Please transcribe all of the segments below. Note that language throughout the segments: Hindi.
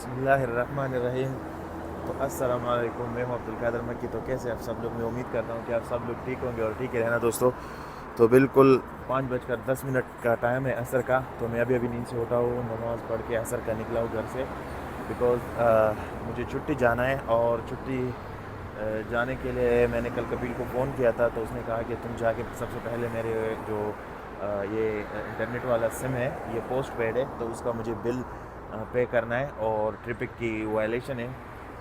बिस्मिल्लाहिर्रहमानिर्रहीम। तो अस्सलाम वालेकुम, मैं हूं अब्दुल कादर मक्की। तो कैसे आप सब लोग? मैं उम्मीद करता हूं कि आप सब लोग ठीक होंगे और ठीक ही रहना दोस्तों। तो बिल्कुल 5:10 का टाइम है असर का। तो मैं अभी अभी नींद से उठा हूँ, नमाज़ पढ़ के असर का निकला हूँ घर से। बिकॉज़ मुझे छुट्टी जाना है और छुट्टी जाने के लिए मैंने कल कबील को फ़ोन किया था। तो उसने कहा कि तुम जाके सबसे पहले मेरे जो ये इंटरनेट वाला सिम है, ये पोस्ट पेड है, तो उसका मुझे बिल पे करना है और ट्रिपिक की वायलेशन है,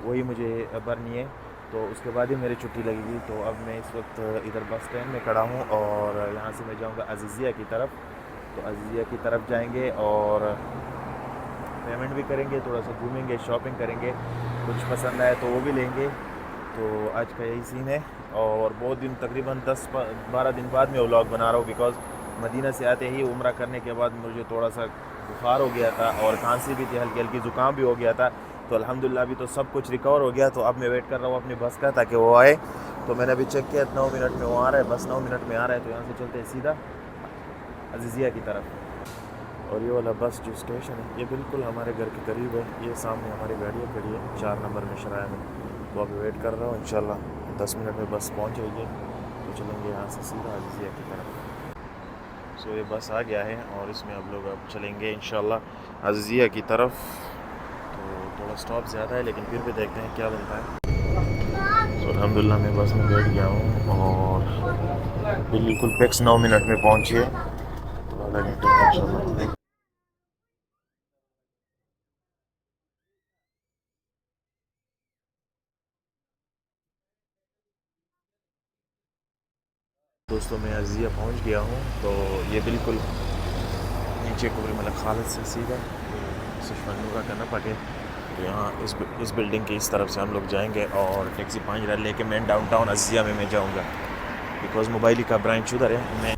वही मुझे भरनी है। तो उसके बाद ही मेरी छुट्टी लगेगी। तो अब मैं इस वक्त इधर बस स्टैंड में खड़ा हूँ और यहाँ से मैं जाऊँगा अज़ीज़िया की तरफ। तो अज़ीज़िया की तरफ जाएंगे और पेमेंट भी करेंगे, थोड़ा सा घूमेंगे, शॉपिंग करेंगे, कुछ पसंद आए तो वो भी लेंगे। तो आज का यही सीन है। और बहुत दिन, तकरीबन 10-12 दिन बाद मैं व्लॉग बना रहा हूँ। बिकॉज़ मदीना से आते ही उम्रा करने के बाद मुझे थोड़ा सा बुखार हो गया था और खांसी भी थी, हल्की हल्की ज़ुकाम भी हो गया था। तो अल्हम्दुलिल्लाह अभी तो सब कुछ रिकवर हो गया। तो अब मैं वेट कर रहा हूँ अपनी बस का, ताकि वो आए। तो मैंने अभी चेक किया, 9 मिनट में वो आ रहा है, बस 9 मिनट में आ रहा है। तो यहाँ से चलते हैं सीधा अज़ीज़िया की तरफ। और ये वाला बस जो स्टेशन है, ये बिल्कुल हमारे घर के करीब है। ये सामने हमारी गाड़ियाँ खड़ी है 4 नंबर में, शराय में। तो अभी वेट कर रहा हूँ, इंशाल्लाह 10 मिनट में बस पहुँच जाएगी। तो चलेंगे यहाँ से सीधा अज़ीज़िया की तरफ। सो ये बस आ गया है और इसमें अब लोग अब चलेंगे इंशाल्लाह अज़ीज़िया की तरफ। तो थोड़ा स्टॉप ज़्यादा है, लेकिन फिर भी देखते हैं क्या बनता है। तो अल्हम्दुलिल्लाह मैं बस में बैठ गया हूँ और बिल्कुल फिक्स 9 मिनट में पहुँची है। तो आधा घंटे में इंशाल्लाह। दोस्तों मैं अज़ीज़िया पहुँच गया हूँ। तो ये बिल्कुल नीचे कुबरी मलक खालिद से सीधा सिशमनूरा का न पटे। तो यहाँ इस बिल्डिंग की इस तरफ से हम लोग जाएंगे और टैक्सी 5 लेके मैं डाउनटाउन अज़ीज़िया में मैं जाऊँगा। बिकॉज़ मोबाइल का ब्रांच उधर है। मैं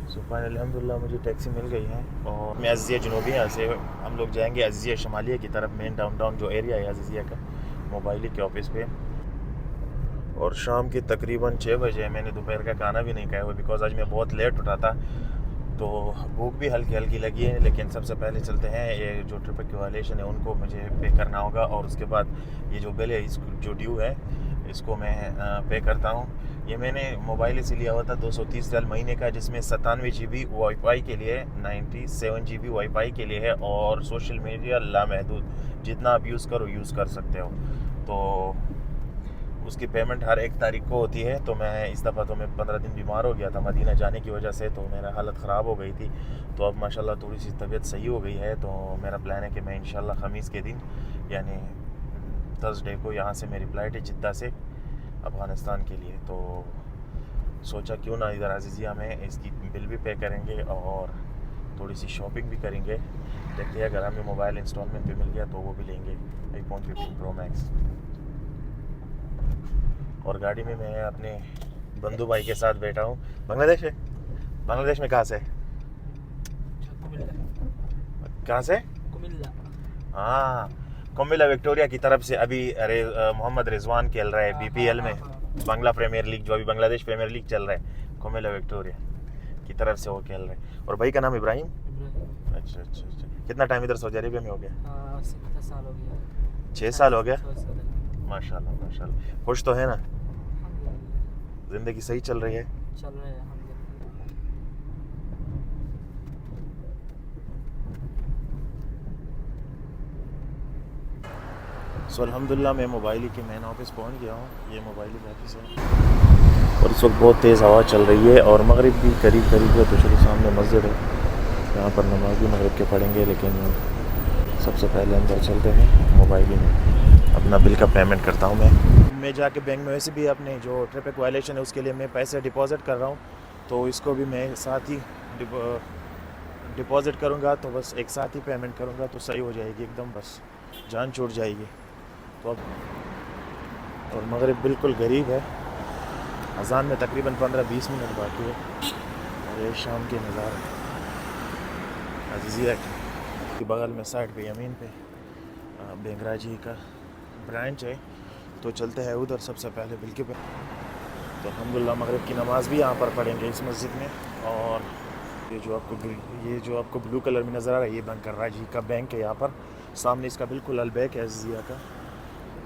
सो फाइनली अल्हम्दुलिल्लाह मुझे टैक्सी मिल गई है और मैं अज़ीज़िया जनूबी, यहाँ से हम लोग जाएंगे अज़ीज़िया शमालिया की तरफ, मेन डाउनटाउन जो एरिया है अज़ीज़िया का, मोबाइल के ऑफिस पे। और शाम के तकरीबन 6 बजे मैंने दोपहर का खाना भी नहीं खाया हुआ, बिकॉज़ आज मैं बहुत लेट उठा था। तो भूख भी हल्की हल्की लगी है। लेकिन सबसे पहले चलते हैं, ये जो ट्रिप की वायलेशन है उनको मुझे पे करना होगा। और उसके बाद ये जो बिल है, इसको जो ड्यू है, इसको मैं पे करता हूँ। ये मैंने मोबाइल से लिया हुआ था 230 महीने का, जिसमें 97 GB वाईफाई के लिए, 97 GB वाईफाई के लिए है। और सोशल मीडिया लामहदूद, जितना आप यूज़ करो यूज़ कर सकते हो। तो उसकी पेमेंट हर 1 तारीख को होती है। तो मैं इस दफ़ा तो मैं 15 दिन बीमार हो गया था मदीना जाने की वजह से, तो मेरा हालत ख़राब हो गई थी। तो अब माशाल्लाह थोड़ी सी तबीयत सही हो गई है। तो मेरा प्लान है कि मैं इंशाल्लाह ख़मीस के दिन, यानी थर्सडे को, यहाँ से मेरी फ़्लाइट है जिद्दा से अफ़गानिस्तान के लिए। तो सोचा क्यों ना इधर अज़ीज़िया में इसकी बिल भी पे करेंगे और थोड़ी सी शॉपिंग भी करेंगे। देखते हैं, अगर हमें मोबाइल इंस्टॉलमेंट पे मिल गया तो वो भी लेंगे, iPhone 15 Pro Max। और गाड़ी में मैं अपने बंधु भाई के साथ बैठा हूँ। बांग्लादेश है? बांग्लादेश में कहाँ से? कहाँ से? कुमिल्ला। हाँ, कोमिला विक्टोरिया की तरफ से। अभी अरे मोहम्मद रिजवान खेल रहा है BPL में, बांग्ला प्रीमियर लीग, जो अभी बांग्लादेश प्रीमियर लीग चल रहा है, कोमिला विक्टोरिया की तरफ से वो खेल रहे हैं। और भाई का नाम इब्राहिम। इब्राहिम। अच्छा अच्छा अच्छा। कितना टाइम इधर सऊदी अरेबिया में हो गया? 7 साल हो गया। 6 साल हो गया। 6 साल है। माशाल्लाह माशाल्लाह। खुश तो है ना? अल्हम्दुलिल्लाह। ज़िंदगी सही चल रही है? चल रहे हैं अल्हम्दुलिल्लाह। सो अल्हम्दुलिल्लाह मैं मोबाइल के मेन ऑफिस पहुंच गया हूँ। ये मोबाइल का ऑफिस है और इस वक्त बहुत तेज़ हवा चल रही है और मगरिब भी करीब करीब है। तो चलो, सामने मस्जिद है, यहाँ पर नमाज भी मगरिब के पढ़ेंगे। लेकिन सबसे पहले अंदर चलते हैं, मोबाइल में अपना बिल का पेमेंट करता हूँ। मैं जाके बैंक में वैसे भी अपने जो ट्रिपिक वायलेशन है उसके लिए मैं पैसे डिपॉज़िट कर रहा हूँ। तो इसको भी मैं साथ ही डिपॉज़िट करूँगा। तो बस एक साथ ही पेमेंट करूँगा तो सही हो जाएगी एकदम, बस जान छूट जाएगी। तो अब और मगरिब बिल्कुल करीब है, अज़ान में तकरीबन 15-20 मिनट बाकी है। और ये शाम के नज़ारे अज़ीज़िया के बगल में साइड पे यमीन पे बेंगरा जी का ब्रांच है। तो चलते हैं उधर सबसे पहले बिल के पे। तो अल्हम्दुलिल्लाह मगरिब की नमाज़ भी यहाँ पर पढ़ेंगे इस मस्जिद में। और ये जो आपको ब्लू कलर में नज़र आ रहा है, ये बेंगरा जी का बैंक है यहाँ पर। सामने इसका बिल्कुल अलबैक है अज़िज़िया का।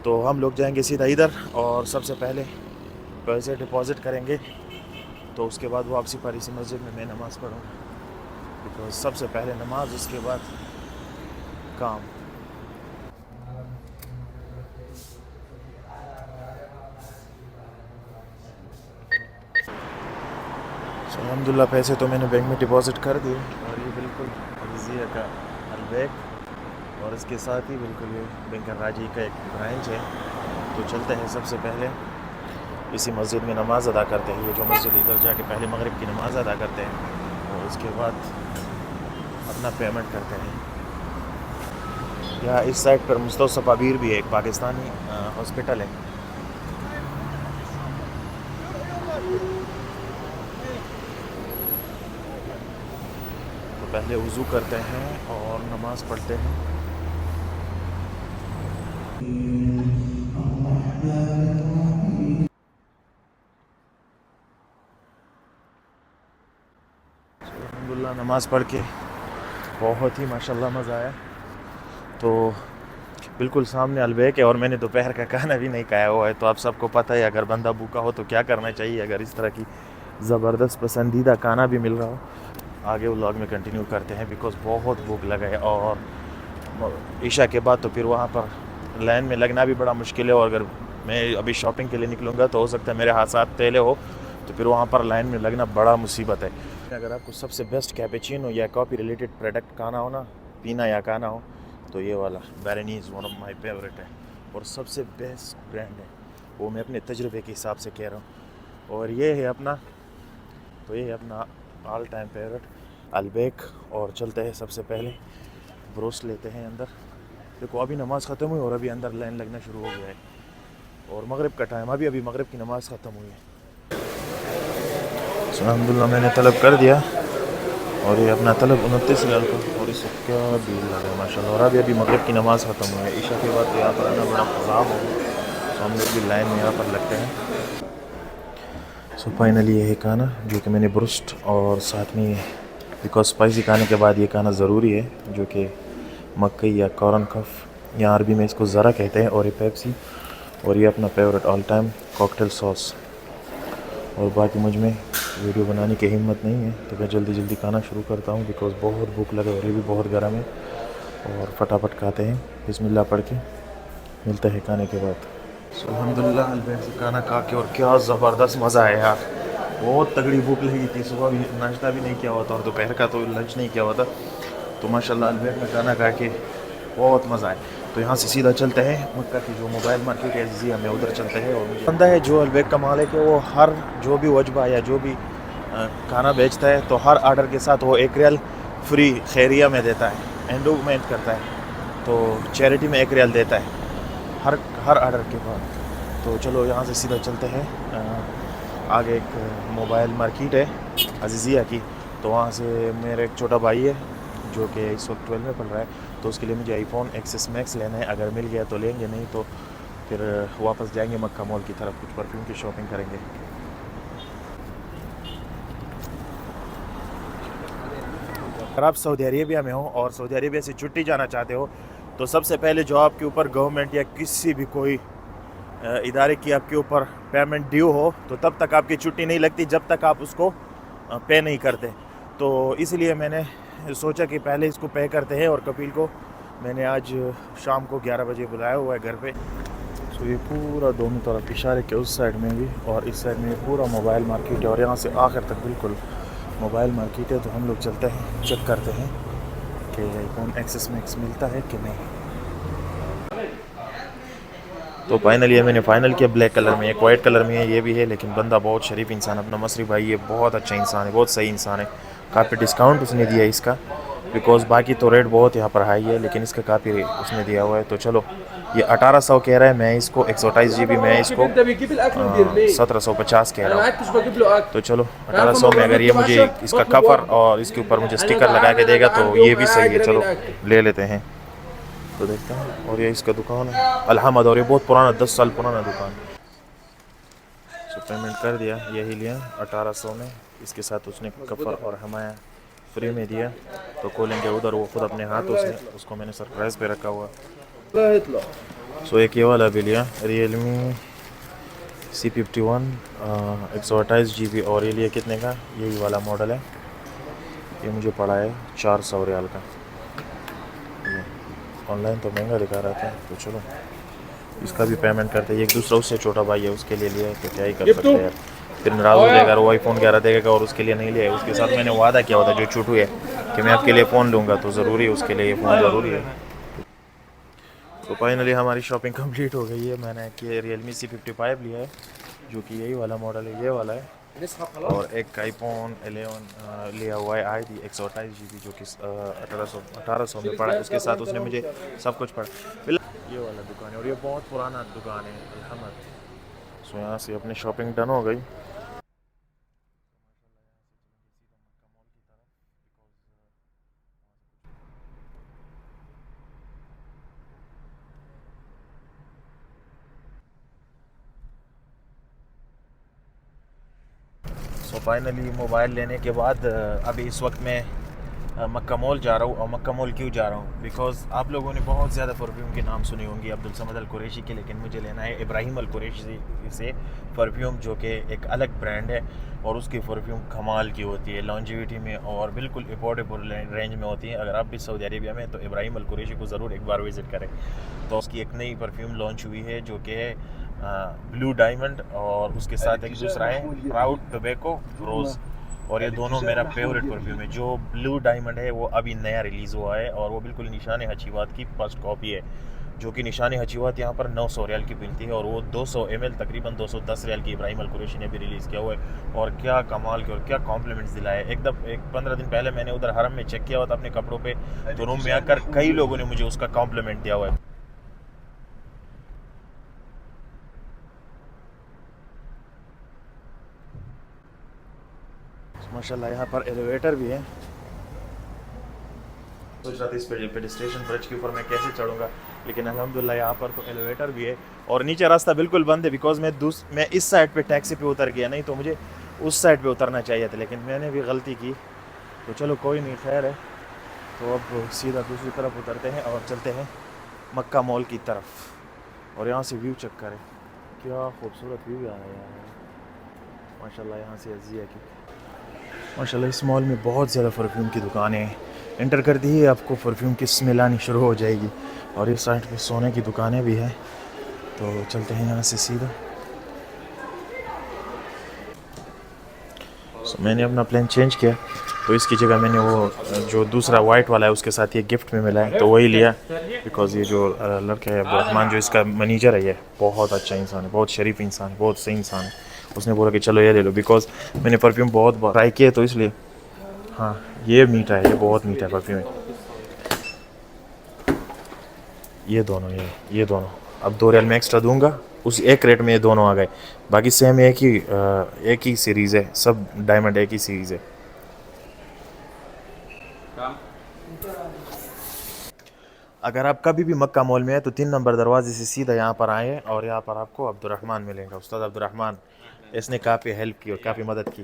तो हम लोग जाएंगे सीधा इधर और सबसे पहले पैसे डिपॉज़िट करेंगे, तो उसके बाद वापसी पर इसी मस्जिद में मैं नमाज़ पढ़ूँगा, बिकॉज़ सबसे पहले नमाज, उसके बाद काम। अल्हम्दुलिल्लाह पैसे तो मैंने बैंक में डिपॉज़िट कर दिए और ये बिल्कुल अज़िज़िया का अलबैक और इसके साथ ही बिल्कुल ये बैंक राजी का एक ब्रांच है। तो चलते हैं सबसे पहले इसी मस्जिद में नमाज़ अदा करते हैं, ये जो मस्जिद इधर जाके पहले मगरिब की नमाज़ अदा करते हैं और उसके बाद अपना पेमेंट करते हैं। यहाँ इस साइड पर मुस्तफ़ा अबीर भी है, एक पाकिस्तानी हॉस्पिटल है। तो पहले वज़ू करते हैं और नमाज़ पढ़ते हैं। अल्हम्दुलिल्लाह नमाज़ पढ़ के बहुत ही माशाल्लाह मज़ा आया। तो बिल्कुल सामने अलबैक है और मैंने दोपहर का खाना भी नहीं खाया हुआ है। तो आप सबको पता है अगर बंदा भूखा हो तो क्या करना चाहिए, अगर इस तरह की ज़बरदस्त पसंदीदा खाना भी मिल रहा हो। आगे व्लॉग में कंटिन्यू करते हैं बिकॉज़ बहुत भूख लगा है और ईशा के बाद तो फिर वहाँ पर लाइन में लगना भी बड़ा मुश्किल है और अगर मैं अभी शॉपिंग के लिए निकलूँगा तो हो सकता है मेरे हाथ तेले हो, तो फिर वहाँ पर लाइन में लगना बड़ा मुसीबत है। अगर आपको सबसे बेस्ट कैपेचिनो या कॉफ़ी रिलेटेड प्रोडक्ट खाना हो ना, पीना या खाना हो, तो ये वाला बैरनीज़ वन ऑफ माई फेवरेट है और सबसे बेस्ट ब्रांड है, वो मैं अपने तजुर्बे के हिसाब से कह रहा हूँ। और ये है अपना, तो ये है अपना ऑल टाइम फेवरेट अलबैक। और चलते हैं सबसे पहले ब्रोस्ट लेते हैं अंदर। देखो अभी नमाज़ ख़त्म हुई और अभी अंदर लाइन लगना शुरू हो गया है और मगरिब का टाइम, अभी मगरिब की नमाज़ ख़त्म हुई है। अल्हम्दुलिल्लाह मैंने तलब कर दिया और ये अपना तलब 29 रियाल का और इससे क्या बिल लगा है माशाल्लाह। और अभी मगरिब की नमाज़ ख़त्म हुई है। ईशा के बाद तो यहाँ पर आना बड़ा ख़राब हो, तो हम लोग भी लाइन में यहाँ पर लगते हैं। सो फाइनली ये है खाना जो कि मैंने ब्रोस्ट और साथ में बिकॉज स्पाइसी खाने के बाद ये खाना ज़रूरी है, जो कि मकई या कॉर्न कफ या अरबी में इसको ज़रा कहते हैं, और ये पेप्सी और ये अपना favourite all time cocktail sauce. और बाकी मुझ में वीडियो बनाने की हिम्मत नहीं है तो मैं जल्दी खाना शुरू करता हूँ बिकॉज़ बहुत भूख लगे और ये भी बहुत गर्म है। और फटाफट खाते हैं, बिस्मिल्लाह पढ़ के मिलता है खाने के बाद। अल्हम्दुलिल्लाह अलबैक से खाना खा के और क्या ज़बरदस्त मज़ा है यार, बहुत तगड़ी भूख लगी थी। सुबह भी नाश्ता भी नहीं किया हुआ था और दोपहर का तो लंच नहीं किया हुआ था, तो माशाल्लाह अलबैक में खाना खा के बहुत मज़ा आया। तो यहाँ से सीधा चलते हैं मक्का की जो मोबाइल मार्केट है अज़िज़िया में, उधर चलते हैं। और मुझे बंदा है जो अलबैक का मालिक है, वो हर जो भी वजबा या जो भी खाना बेचता है तो हर आर्डर के साथ वो 1 रियाल फ्री खैरिया में देता है, एंडोमेंट करता है, तो चैरिटी में 1 रियाल देता है हर आर्डर के बाद। तो चलो यहाँ से सीधा चलते हैं आगे। एक मोबाइल मार्केट है अज़िज़िया की, तो वहाँ से मेरा एक छोटा भाई है जो कि इस वक्त 12 में पढ़ रहा है, तो उसके लिए मुझे आईफोन एक्सेस मैक्स लेना है। अगर मिल गया तो लेंगे, नहीं तो फिर वापस जाएंगे मक्का मॉल की तरफ, कुछ परफ्यूम की शॉपिंग करेंगे। अगर आप सऊदी अरेबिया में हो और सऊदी अरेबिया से छुट्टी जाना चाहते हो, तो सबसे पहले जो आपके ऊपर गवर्नमेंट या किसी भी कोई इदारे की आपके ऊपर पेमेंट ड्यू हो, तो तब तक आपकी छुट्टी नहीं लगती जब तक आप उसको पे नहीं करते। तो इसलिए मैंने सोचा कि पहले इसको पे करते हैं। और कपिल को मैंने आज शाम को 11 बजे बुलाया हुआ है घर पे। तो ये पूरा दोनों तरफ इशारे के उस साइड में भी और इस साइड में पूरा मोबाइल मार्केट है और यहाँ से आखिर तक बिल्कुल मोबाइल मार्केट है। तो हम लोग चलते हैं, चेक करते हैं कि आईफोन एक्सेस मैक्स मिलता है कि नहीं। तो फाइनली मैंने फ़ाइनल किया ब्लैक कलर में, एक वाइट कलर में है, ये भी है, लेकिन बंदा बहुत शरीफ इंसान, अपना मसरी भाई, ये बहुत अच्छा इंसान है, बहुत सही इंसान है। काफ़ी डिस्काउंट उसने दिया इसका, बिकॉज़ बाकी तो रेट बहुत यहाँ पर हाई है, लेकिन इसका काफ़ी उसने दिया हुआ है। तो चलो ये 1800 कह रहा है, मैं इसको 128 GB मैं इसको 1750 कह रहा हूँ। तो चलो 1800 में अगर ये मुझे इसका कवर और इसके ऊपर मुझे स्टिकर लगा के देगा तो ये भी सही है, चलो ले लेते हैं। तो देखते हैं। और ये इसका दुकान है अलहमद, और ये बहुत पुराना 10 साल पुराना दुकान। सो पेमेंट कर दिया, यही लिया 1800 में, इसके साथ उसने कफर और हमाया फ्री में दिया, तो खोलेंगे उधर वो खुद अपने हाथों से, उसको मैंने सरप्राइज़ पे रखा हुआ। सो एक ये वाला भी लिया, Realme C51 128 GB, और ये लिया कितने का, यही वाला मॉडल है, ये मुझे पड़ा है 400 रियाल का। ऑनलाइन तो महंगा दिखा रहा था, तो चलो इसका भी पेमेंट करते हैं। एक दूसरा उससे छोटा भाई है, उसके लिए लिया है, तो क्या ही कर सकते हैं यार, फिर नाराज़ हो जाएगा, वो iPhone 11 देगा और उसके लिए नहीं लिया है। उसके साथ मैंने वादा किया होता जो छोटू है कि मैं आपके लिए फ़ोन लूँगा, तो ज़रूरी है उसके लिए ये फ़ोन ज़रूरी है। तो फाइनली हमारी शॉपिंग कंप्लीट हो गई है। मैंने कि Realme C55 लिया है, जो कि यही वाला मॉडल है, ये वाला है, और एक iPhone 11 लिया हुआ है आई डी 128 GB, जो कि 1800 में पड़ा है। उसके साथ उसने मुझे सब कुछ पड़ा। ये वाला दुकान है, और ये बहुत पुराना दुकान है अलहमद। सो यहाँ से अपनी शॉपिंग डन हो गई। सो फाइनली मोबाइल लेने के बाद अभी इस वक्त मैं मक्का मॉल जा रहा हूँ। और मक्का मॉल क्यों जा रहा हूँ, बिकॉज़ आप लोगों ने बहुत ज़्यादा परफ्यूम के नाम सुने होंगे अब्दुल समद अल कुरैशी के, लेकिन मुझे लेना है इब्राहिम अल कुरैशी से परफ्यूम, जो कि एक अलग ब्रांड है, और उसकी परफ्यूम कमाल की होती है लॉन्जिविटी में, और बिल्कुल अफोर्डेबल रेंज में होती है। अगर आप भी सऊदी अरेबिया में, तो इब्राहिम अल कुरैशी को ज़रूर एक बार विज़िट करें। तो उसकी एक नई परफ्यूम लॉन्च हुई है, जो कि ब्लू डायमंड, और उसके साथ एक दूसरा है प्राउड टोबैको रोज़, और ये दोनों मेरा फेवरेट परफ्यूम है। जो ब्लू डायमंड है वो अभी नया रिलीज़ हुआ है, और वो बिल्कुल निशान हचीवात की फर्स्ट कॉपी है, जो कि निशान हचीवात यहाँ पर 900 रियाल की मिलती है, और वो 200 ml तकरीबन 210 रियाल की इब्राहिम अल कुरैशी ने भी रिलीज़ किया हुआ है। और क्या कमाल के और क्या कॉम्प्लीमेंट्स दिलाए। एकदम एक 15 दिन पहले मैंने उधर हरम में चेक किया हुआ था अपने कपड़ों पे, तो रूम में आकर कई लोगों ने मुझे उसका कॉम्प्लीमेंट दिया हुआ है। माशाल्लाह यहाँ पर एलिवेटर भी है। सोच रहा था इस पेडिस्ट्रेशन ब्रिज के ऊपर मैं कैसे चढ़ूँगा, लेकिन अल्हम्दुलिल्लाह यहाँ पर तो एलिवेटर भी है, और नीचे रास्ता बिल्कुल बंद है, बिकॉज़ मैं इस साइड पे टैक्सी पे उतर गया, नहीं तो मुझे उस साइड पे उतरना चाहिए था, लेकिन मैंने भी गलती की। तो चलो कोई नहीं, खैर है। तो अब सीधा दूसरी तरफ उतरते हैं और चलते हैं मक्का मॉल की तरफ, और यहाँ से व्यू चेक करें, क्या खूबसूरत व्यू आ रहा है यार माशाल्लाह। यहाँ से अजिया की माशाल्लाह, इस मॉल में बहुत ज़्यादा परफ्यूम की दुकानें हैं। एंटर करते ही आपको परफ्यूम की स्मेल आनी शुरू हो जाएगी, और इस साइड पे सोने की दुकानें भी हैं। तो चलते हैं यहाँ से सीधा। मैंने अपना प्लान चेंज किया, तो इसकी जगह मैंने वो जो दूसरा वाइट वाला है उसके साथ ये गिफ्ट में मिला है, तो वही लिया। बिकॉज़ ये जो लड़का है अब्दुलरहमान, जो इसका मैनेजर है, ये बहुत अच्छा इंसान है, बहुत शरीफ इंसान है, बहुत सही इंसान है। उसने बोला कि चलो ये ले लो, बिकॉज़ मैंने परफ्यूम बहुत बार ट्राई किया, तो इसलिए। हाँ, ये मीठा है, ये बहुत मीठा परफ्यूम है। ये दोनों, ये दोनों अब 2 रियाल में एक्स्ट्रा दूंगा, उस एक रेट में ये दोनों आ गए। बाकी सेम एक ही सीरीज़ है, सब डायमंड एक ही सीरीज़ है। अगर आप कभी भी मक्का मॉल में हैं, तो 3 नंबर दरवाजे से सीधा यहाँ पर आए, और यहाँ पर आपको अब्दुलरहमान मिलेंगे, उस्ताद अब्दुलरहमान। इसने काफ़ी हेल्प की और काफ़ी मदद की।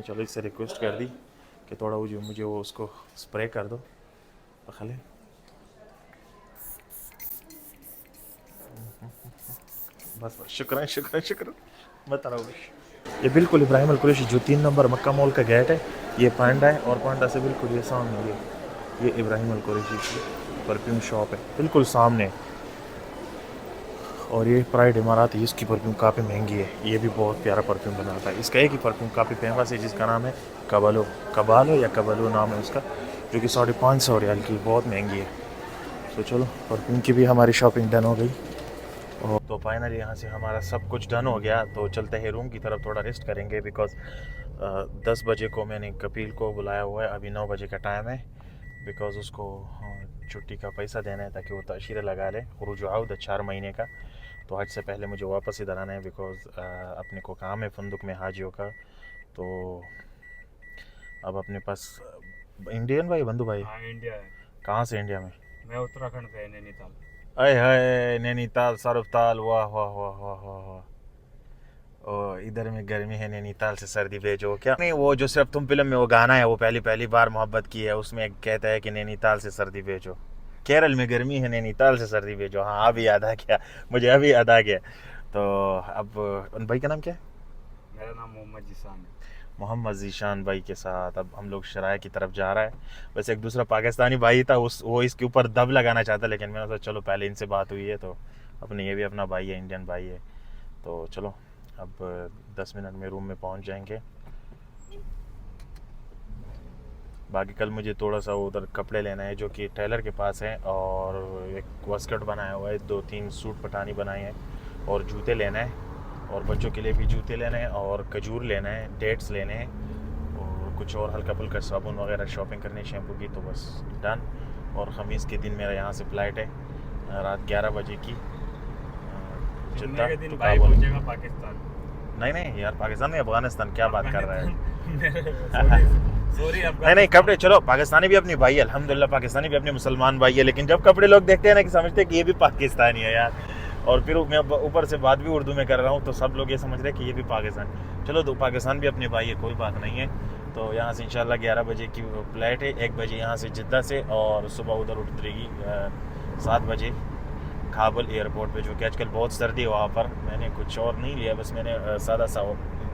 चलो इससे रिक्वेस्ट कर दी कि थोड़ा मुझे वो उसको स्प्रे कर दो, खले। बस शुक्रिया शुक्रिया शुक्रिया, मत रहो। ये बिल्कुल इब्राहिम अल कुरैशी जो 3 नंबर मक्का मॉल का गेट है, ये पांडा है, और पांडा से बिल्कुल ये सामने ये इब्राहिम अल कुरैशी की परफ्यूम शॉप है, बिल्कुल सामने। और ये प्राइड इमारात है, इसकी परफ्यूम काफ़ी महंगी है, ये भी बहुत प्यारा परफ्यूम बनाता है। इसका एक ही परफ्यूम काफ़ी फेमस है, जिसका नाम है कबालो या कबालो नाम है उसका, जो कि 550 रियाल की बहुत महंगी है। तो चलो परफ्यूम की भी हमारी शॉपिंग डन हो गई, और तो फाइनली यहाँ से हमारा सब कुछ डन हो गया। तो चलते हैं रूम की तरफ, थोड़ा रेस्ट करेंगे, बिकॉज़ 10 बजे को मैंने कपिल को बुलाया हुआ है, अभी 9 बजे का टाइम है, बिकॉज़ उसको छुट्टी का पैसा देना है, ताकि वो तशरीह लगा ले खुरूज आउद 4 महीने का। तो हज से पहले मुझे वापस इधर आना है, बिकॉज़ अपने को काम है फंदुक में हाजियों का। तो अब अपने पास इंडियन भाई, बंधु भाई। हाँ इंडिया है। कहाँ से इंडिया में? मैं उत्तराखंड से, नैनीताल। अय हाय, नैनीताल, सरफताल, वाह वाह वाह वाह वाह वाह, और इधर में गर्मी है, नैनीताल से सर्दी भेजो। क्या नहीं, वो जो सिर्फ तुम फिल्म में वो गाना है, वो पहली पहली बार मोहब्बत की है, उसमें कहता है कि नैनीताल से सर्दी भेजो। केरल में गर्मी है, नैनीताल से सर्दी भेजो। हाँ अभी याद आ गया, मुझे अभी याद आ गया। तो अब उन भाई का नाम क्या है? मेरा नाम मोहम्मद जिसान है। मोहम्मद जीशान भाई के साथ अब हम लोग शराय की तरफ जा रहा है। वैसे एक दूसरा पाकिस्तानी भाई था, वो इसके ऊपर दब लगाना चाहता, लेकिन मैंने सोचा चलो पहले इनसे बात हुई है तो अपने, ये भी अपना भाई है, इंडियन भाई है। तो चलो अब 10 मिनट में रूम में पहुंच जाएंगे। बाकी कल मुझे थोड़ा सा उधर कपड़े लेना है जो कि टेलर के पास है, और एक वास्कट बनाया हुआ है, 2-3 सूट पठानी बनाए हैं, और जूते लेना है, और बच्चों के लिए भी जूते लेने हैं, और खजूर लेना है, डेट्स लेने हैं, और कुछ और हल्का फुल्का साबुन वगैरह शॉपिंग करनी है शैम्पू की। तो बस डन। और ख़मीस के दिन मेरा यहाँ से फ़्लाइट है रात 11 बजे की जुम्मे के दिन तो भाई काबुल। पहुंचेगा पाकिस्तान। नहीं यार, पाकिस्तान में अफगानिस्तान क्या बात कर रहा है? सॉरी नहीं कपड़े, चलो पाकिस्तानी भी अपनी भाई है, अल्हम्दुलिल्लाह पाकिस्तानी भी अपने मुसलमान भाई है, लेकिन जब कपड़े लोग देखते हैं ना कि समझते हैं कि ये भी पाकिस्तानी है यार। और फिर मैं ऊपर से बात भी उर्दू में कर रहा हूँ तो सब लोग ये समझ रहे हैं कि ये भी पाकिस्तान। चलो तो पाकिस्तान भी अपने भाई है, कोई बात नहीं है। तो यहाँ से इंशाल्लाह 11 बजे की फ़्लाइट है, 1 बजे यहाँ से जिद्दा से, और सुबह उधर उतरेगी 7 बजे काबुल एयरपोर्ट पे, जो कि आजकल बहुत सर्दी है वहाँ पर। मैंने कुछ और नहीं लिया, बस मैंने सादा सा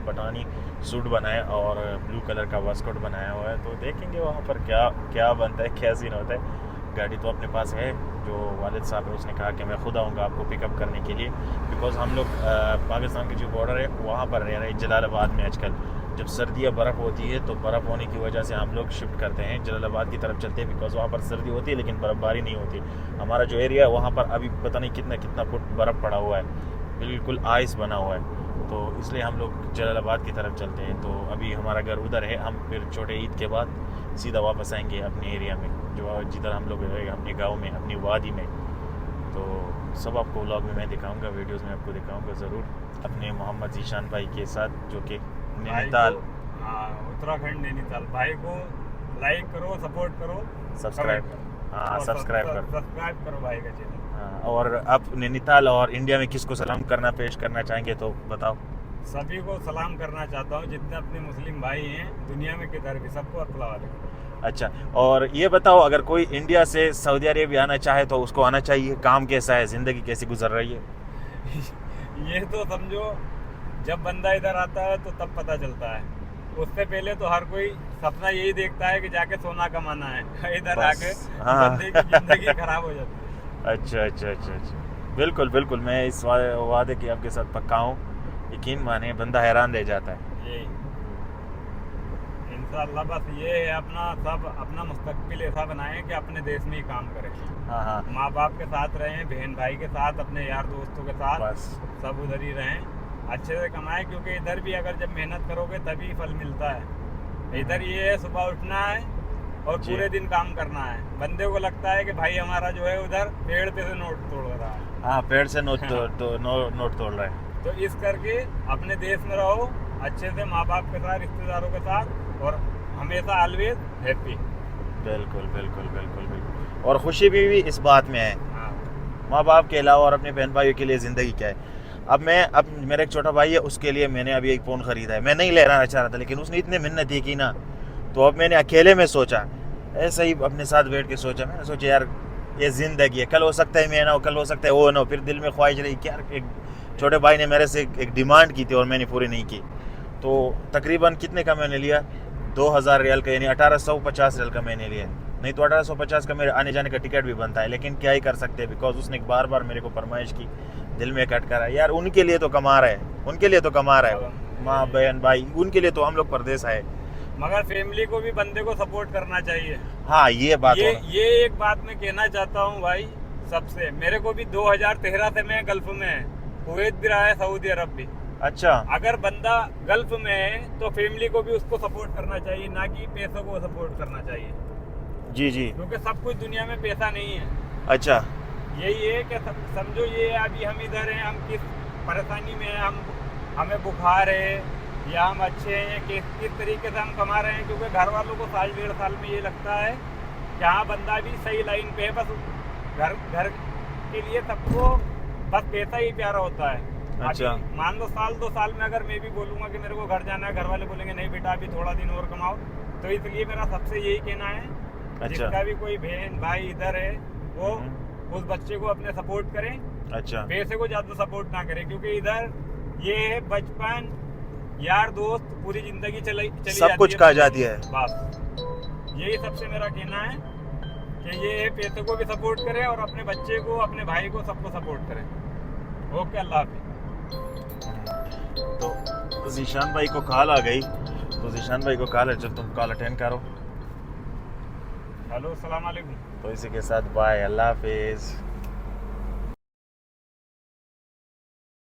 पठानी सूट बनाया और ब्लू कलर का वास्कोट बनाया हुआ है। तो देखेंगे वहाँ पर क्या बनता है, क्या सीन होता है। गाड़ी तो अपने पास है, जो वालिद साहब है उसने कहा कि मैं खुद आऊँगा आपको पिकअप करने के लिए, बिकॉज़ हम लोग पाकिस्तान के जो बॉर्डर है वहाँ पर रह रहे हैं, जलालाबाद में। आजकल जब सर्दियाँ बर्फ़ होती है तो बर्फ़ होने की वजह से हम लोग शिफ्ट करते हैं, जलालाबाद की तरफ चलते हैं, बिकॉज़ वहाँ पर सर्दी होती है लेकिन बर्फ़बारी नहीं होती। हमारा जो एरिया है वहाँ पर अभी पता नहीं कितना फुट बर्फ़ पड़ा हुआ है, बिल्कुल आइस बना हुआ है, तो इसलिए हम लोग जलालाबाद की तरफ चलते हैं। तो अभी हमारा घर उधर है, हम फिर छोटे ईद के बाद सीधा वापस आएंगे अपने एरिया में, जो जिधर हम लोग रहेंगे, अपने गांव में, अपनी वादी में। तो सब आपको व्लॉग में मैं दिखाऊंगा, वीडियोस में आपको दिखाऊंगा ज़रूर, अपने मोहम्मद जीशान भाई के साथ, जो कि नैनीताल, उत्तराखंड नैनीताल। भाई को लाइक करो, सपोर्ट करो, सब्सक्राइब, हाँ सब्सक्राइब करो, सब्सक्राइब करो भाई का चैनल। हाँ। और आप नैनीताल और इंडिया में किसको सलाम पेश करना चाहेंगे तो बताओ। सभी को सलाम करना चाहता हूँ, जितने अपने मुस्लिम भाई हैं दुनिया में किधर भी, सबको अस्सलाम वालेकुम। अच्छा, और ये बताओ अगर कोई इंडिया से सऊदी अरेबिया आना चाहे तो उसको आना चाहिए? काम कैसा है, ज़िंदगी कैसी गुजर रही है? ये तो समझो जब बंदा इधर आता है तो तब पता चलता है, उससे पहले तो हर कोई सपना यही देखता है कि जाके सोना कमाना है, इधर बस, आके हाँ। बंदे की जिंदगी खराब हो जाती है। अच्छा, बिल्कुल मैं इस वादे की आपके साथ पक्का हूँ, यकीन माने बंदा हैरान रह जाता है। यही इंशाल्लाह बस ये है, सब अपना मुस्तकबिल ऐसा बनाएं कि अपने देश में ही काम करें, हाँ माँ बाप के साथ रहें, बहन भाई के साथ, अपने यार दोस्तों के साथ, बस, सब उधर ही रहें, अच्छे से कमाएं, क्योंकि इधर भी अगर जब मेहनत करोगे तभी फल मिलता है। इधर ये है सुबह उठना है और जी। पूरे दिन काम करना है। बंदे को लगता है कि भाई हमारा जो है उधर पेड़ पे से नोट तोड़ रहा है, हाँ पेड़ से नोट तोड़ रहा है। तो इस करके अपने देश में रहो अच्छे से, माँ बाप के साथ, रिश्तेदारों के साथ, और हमेशा ऑलवेज हैप्पी। बिल्कुल। और खुशी भी इस बात में है, हाँ माँ बाप के अलावा और अपने बहन भाइयों के लिए ज़िंदगी क्या है। अब मेरा एक छोटा भाई है, उसके लिए मैंने अभी एक फ़ोन ख़रीदा है। मैं नहीं लेना चाह रहा था, लेकिन उसने इतने मेहनत की ना, तो अब मैंने अकेले में सोचा, ऐसे ही अपने साथ बैठ के सोचा, मैंने सोचा यार ये ज़िंदगी है, कल हो सकता है मैं ना हो, कल हो सकता है वो ना हो। फिर दिल में ख्वाहिश रही कि यार एक छोटे भाई ने मेरे से एक डिमांड की थी और मैंने पूरी नहीं की। तो तकरीबन कितने का मैंने लिया, 2000 रियाल का, यानी 1850 रियाल का मैंने लिया। नहीं तो 1850 का मेरे आने जाने का टिकट भी बनता है, लेकिन क्या ही कर सकते हैं, बिकॉज उसने बार बार मेरे को फरमाइश की, दिल में कट करा यार उनके लिए तो कमा रहा है, माँ बहन भाई, उनके लिए तो हम लोग परदेश आए। मगर फैमिली को भी बंदे को सपोर्ट करना चाहिए। हाँ ये बात ये एक बात मैं कहना चाहता हूँ भाई सबसे। मेरे को भी 2013 से मैं गल्फ में है, कुवैत भी रहा है, सऊदी अरब भी। अच्छा, अगर बंदा गल्फ में है तो फैमिली को भी उसको सपोर्ट करना चाहिए, ना कि पैसों को सपोर्ट करना चाहिए। जी, क्योंकि सब कुछ दुनिया में पैसा नहीं है। अच्छा, यही है कि समझो ये अभी हम इधर हैं, हम किस परेशानी में हैं, हमें बुखार है या हम अच्छे हैं, किस तरीके से हम कमा रहे हैं। क्योंकि घर वालों को 1.5 साल में ये लगता है कि हाँ बंदा भी सही लाइन पे है, बस घर के लिए सबको बस पैसा ही प्यारा होता है। अच्छा। अभी मान लो साल 2 साल में अगर मैं भी बोलूंगा कि मेरे को घर जाना है, घर वाले बोलेंगे नहीं बेटा अभी थोड़ा दिन और कमाओ, तो इसलिए मेरा सबसे यही कहना है अच्छा। जिसका भी कोई बहन भाई इधर है वो उस बच्चे को अपने सपोर्ट करें, अच्छा पैसे को ज्यादा सपोर्ट ना करें, क्योंकि इधर ये है बचपन यार दोस्त पूरी जिंदगी चली सब जाती कुछ है, खा जाती है। बस यही सबसे मेरा कहना है कि ये पैसे को भी सपोर्ट करें और अपने बच्चे को अपने भाई को सबको सपोर्ट करें। ओके, अल्लाह हाफिज़। तो जीशान भाई को कॉल आ गई, तो जीशान भाई को कॉल है, चल तुम कॉल अटेंड करो। हेलो, अस्सलाम वालेकुम। तो इसी के साथ बाय, अल्लाह हाफिज़।